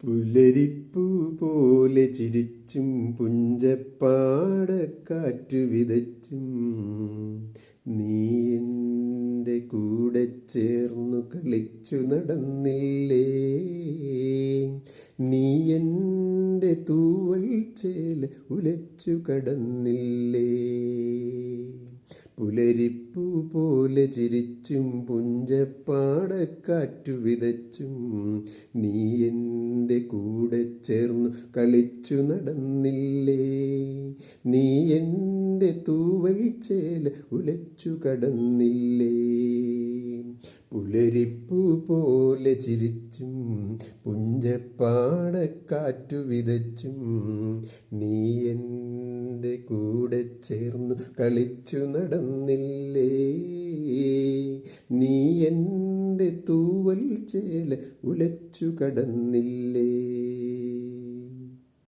പുലരിപ്പൂ പോലെ ചിരിച്ചും പുഞ്ചപ്പാടക്കാറ്റു വിതച്ചും നീ എൻ്റെ കൂടെ ചേർന്നു കളിച്ചു നടന്നില്ലേ. നീ എൻ്റെ തൂവൽ ചേല ഉലച്ചു കടന്നില്ലേ. പുലരിപ്പൂ പോലെ ചിരിച്ചും പുഞ്ചപ്പാടക്കാറ്റു വിതച്ചും നീ എൻ്റെ കൂടെ ചേർന്നു കളിച്ചു നടന്നില്ലേ. നീ എൻ്റെ തൂവൽ ചേല ഉലച്ചു കടന്നില്ലേ. പുലരിപ്പൂ പോലെ ചിരിച്ചും പുഞ്ചപ്പാടക്കാറ്റു വിതച്ചും നീ എൻ്റെ കൂടെ ചേർന്നു കളിച്ചു നടന്നില്ലേ. നീ എൻ്റെ തൂവൽ ചേല ഉലച്ചു കടന്നില്ലേ.